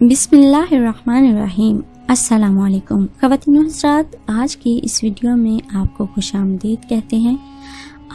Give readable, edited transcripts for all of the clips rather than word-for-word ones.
बिस्मिल्लाहिर्रहमानिर्रहीम। अस्सलाम वालेकुम ख़वातीन हज़रात, आज की इस वीडियो में आपको खुशामदीद कहते हैं।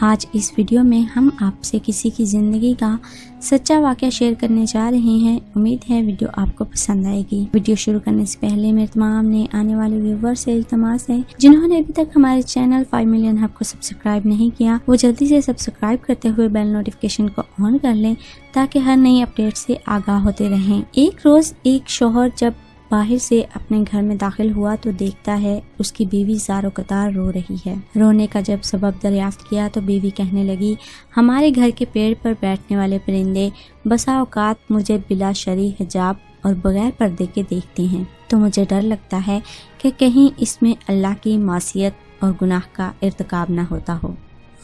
आज इस वीडियो में हम आपसे किसी की ज़िंदगी का सच्चा वाक़या शेयर करने जा रहे हैं। उम्मीद है वीडियो आपको पसंद आएगी। वीडियो शुरू करने से पहले मेरे तमाम नए आने वाले व्यूवर से इल्तमास है, जिन्होंने अभी तक हमारे चैनल 5 मिलियन हब को सब्सक्राइब नहीं किया, वो जल्दी से सब्सक्राइब करते हुए बेल नोटिफिकेशन को ऑन कर लें ताकि हर नई अपडेट से आगाह होते रहें। एक रोज़ एक शौहर जब बाहर से अपने घर में दाखिल हुआ तो देखता है उसकी बीवी ज़ारो कतार रो रही है। रोने का जब सबब दरियाफ्त किया तो बीवी कहने लगी, हमारे घर के पेड़ पर बैठने वाले परिंदे बसा औकात मुझे बिला शरी हिजाब और बगैर पर्दे के देखते हैं, तो मुझे डर लगता है कि कहीं इसमें अल्लाह की मासियत और गुनाह का इर्तिकाब न होता हो,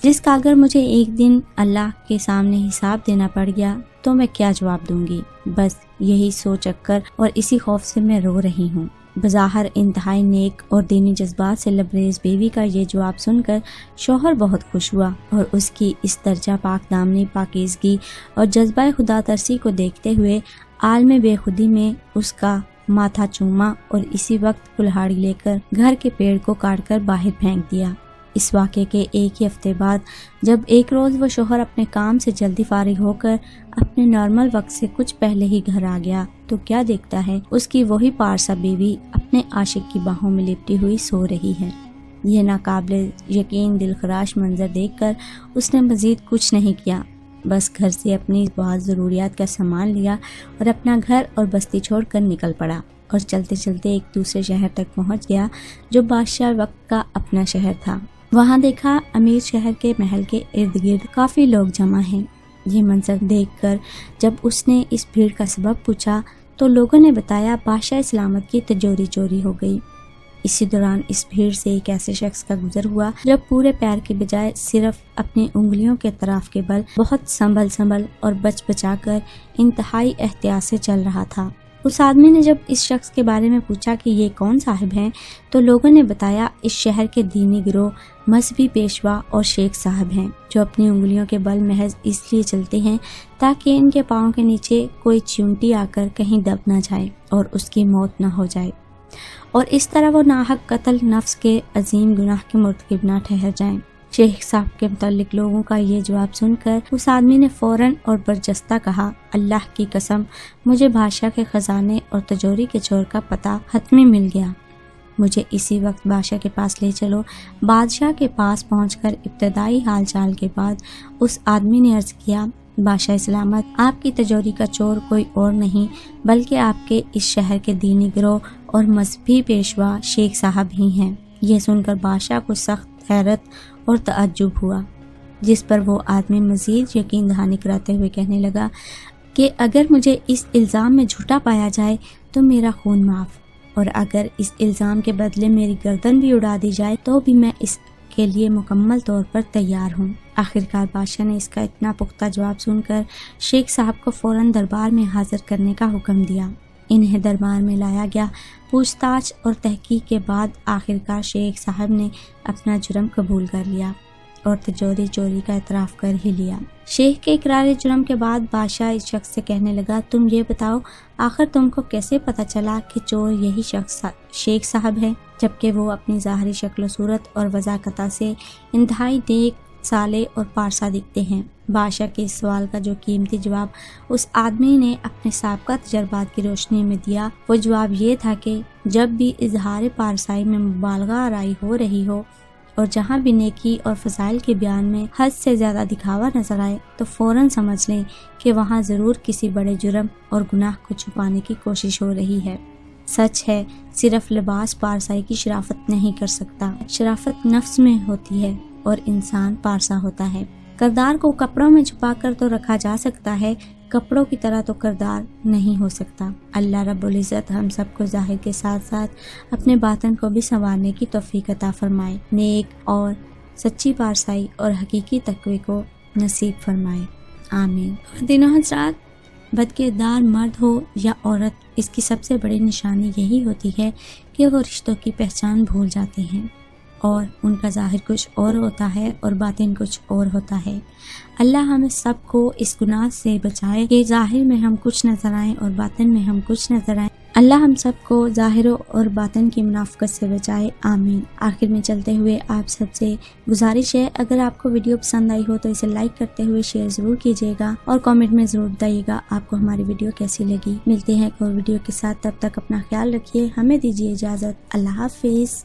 जिसका अगर मुझे एक दिन अल्लाह के सामने हिसाब देना पड़ गया तो मैं क्या जवाब दूंगी। बस यही सोच कर और इसी खौफ से मैं रो रही हूँ। बज़ाहिर इंतहाई नेक और दीनी जज्बात से लबरेज बीवी का ये जवाब सुनकर शौहर बहुत खुश हुआ और उसकी इस दर्जा पाक दामनी, पाकीज़गी और जज्बा खुदा तरसी को देखते हुए आलम बेखुदी में उसका माथा चूमा और इसी वक्त कुल्हाड़ी लेकर घर के पेड़ को काट कर बाहर फेंक दिया। इस वाक़े के एक ही हफ्ते बाद जब एक रोज़ वो शौहर अपने काम से जल्दी फारिग होकर अपने नॉर्मल वक्त से कुछ पहले ही घर आ गया तो क्या देखता है, उसकी वही पारसा बीवी अपने आशिक की बाहों में लिपटी हुई सो रही है। यह नाकाबिल यकीन दिलखराश मंजर देखकर उसने मज़ीद कुछ नहीं किया, बस घर से अपनी बहुत ज़रूरियात का सामान लिया और अपना घर और बस्ती छोड़कर निकल पड़ा और चलते चलते एक दूसरे शहर तक पहुंच गया जो बादशाह वक्त का अपना शहर था। वहां देखा अमीर शहर के महल के इर्द गिर्द काफ़ी लोग जमा हैं। ये मंजर देखकर जब उसने इस भीड़ का सबब पूछा तो लोगों ने बताया बादशाह सलामत की तिजोरी चोरी हो गई। इसी दौरान इस भीड़ से एक ऐसे शख्स का गुजर हुआ जो पूरे पैर के बजाय सिर्फ अपनी उंगलियों के तरफ के बल बहुत संभल और बच बचा कर इंतहाई एहतियात से चल रहा था। उस आदमी ने जब इस शख्स के बारे में पूछा कि ये कौन साहिब हैं, तो लोगों ने बताया इस शहर के दीनी गिरोह, मजहबी पेशवा और शेख साहब हैं, जो अपनी उंगलियों के बल महज इसलिए चलते हैं ताकि इनके पाँव के नीचे कोई चींटी आकर कहीं दब न जाए और उसकी मौत न हो जाए और इस तरह वो नाहक कत्ल नफ्स के अजीम गुनाह के मुर्तकिब न ठहर जाएं। शेख साहब के मुतालिक लोगों का ये जवाब सुनकर उस आदमी ने फौरन और बरजस्ता कहा, अल्लाह की कसम, मुझे बादशाह के खजाने और तिजोरी के चोर का पता हतमी मिल गया, मुझे इसी वक्त बादशाह के पास ले चलो। बादशाह के पास पहुंचकर इब्तदाई हाल चाल के बाद उस आदमी ने अर्ज किया, बादशाह सलामत, आपकी तिजोरी का चोर कोई और नहीं बल्कि आपके इस शहर के दीनी गिरोह और मजहबी पेशवा शेख साहब ही हैं। यह सुनकर बादशाह को सख्त हैरत और तअज्जुब हुआ, जिस पर वो आदमी मज़ीद यकीन दहानी कराते हुए कहने लगा कि अगर मुझे इस इल्ज़ाम में झूठा पाया जाए तो मेरा खून माफ़, और अगर इस इल्ज़ाम के बदले मेरी गर्दन भी उड़ा दी जाए तो भी मैं इसके लिए मुकम्मल तौर पर तैयार हूँ। आखिरकार बादशाह ने इसका इतना पुख्ता जवाब सुनकर शेख साहब को फ़ौरन दरबार में हाजिर करने का हुक्म दिया। इन्हें दरबार में लाया गया। पूछताछ और तहकीक के बाद आखिरकार शेख साहब ने अपना जुर्म कबूल कर लिया और तिजोरी चोरी का एतराफ़ कर ही लिया। शेख के इकरार जुर्म के बाद बादशाह इस शख्स से कहने लगा, तुम ये बताओ, आखिर तुमको कैसे पता चला कि चोर यही शख्स शेख साहब है, जबकि वो अपनी ज़ाहरी शक्ल सूरत और वज़ाकता से इंतहाई नेक, साले और पारसा दिखते हैं। बादशाह के इस सवाल का जो कीमती जवाब उस आदमी ने अपने साबका तजर्बात की रोशनी में दिया, वो जवाब ये था कि जब भी इजहार पारसाई में मुबालगा आराई हो रही हो और जहाँ भी नेकी और फजाइल के बयान में हद से ज़्यादा दिखावा नजर आए तो फ़ौरन समझ लें कि वहाँ ज़रूर किसी बड़े जुर्म और गुनाह को छुपाने की कोशिश हो रही है। सच है, सिर्फ लिबास पारसाई की शराफत नहीं कर सकता, शराफत नफ्स में होती है और इंसान पारसा होता है। किरदार को कपड़ों में छुपाकर तो रखा जा सकता है, कपड़ों की तरह तो किरदार नहीं हो सकता। अल्लाह रब्बुल इज़्ज़त हम सबको ज़ाहिर के साथ साथ अपने बातन को भी संवारने की तौफीक अता फरमाए, नेक और सच्ची पारसाई और हकीकी तक़वे को नसीब फरमाए, आमीन। दिनों हज़रात, बदकिरदार मर्द हो या औरत, इसकी सबसे बड़ी निशानी यही होती है कि वो रिश्तों की पहचान भूल जाते हैं और उनका ज़ाहिर कुछ और होता है और बातिन कुछ और होता है। अल्लाह हमें सबको इस गुनाह से बचाए कि ज़ाहिर में हम कुछ नजर आएं और बातिन में हम कुछ नजर आएं। اللہ ہم سب کو ظاہر اور باطن کی منافقت سے بچائے، آمین۔ آخر میں چلتے ہوئے آپ سب سے گزارش ہے، اگر آپ کو ویڈیو پسند آئی ہو تو اسے لائک کرتے ہوئے شیئر ضرور کیجیے گا اور کامنٹ میں ضرور بتائیے گا آپ کو ہماری ویڈیو کیسی لگی۔ ملتے ہیں ایک اور ویڈیو کے ساتھ، تب تک اپنا خیال رکھیے، ہمیں دیجیے اجازت، اللہ حافظ۔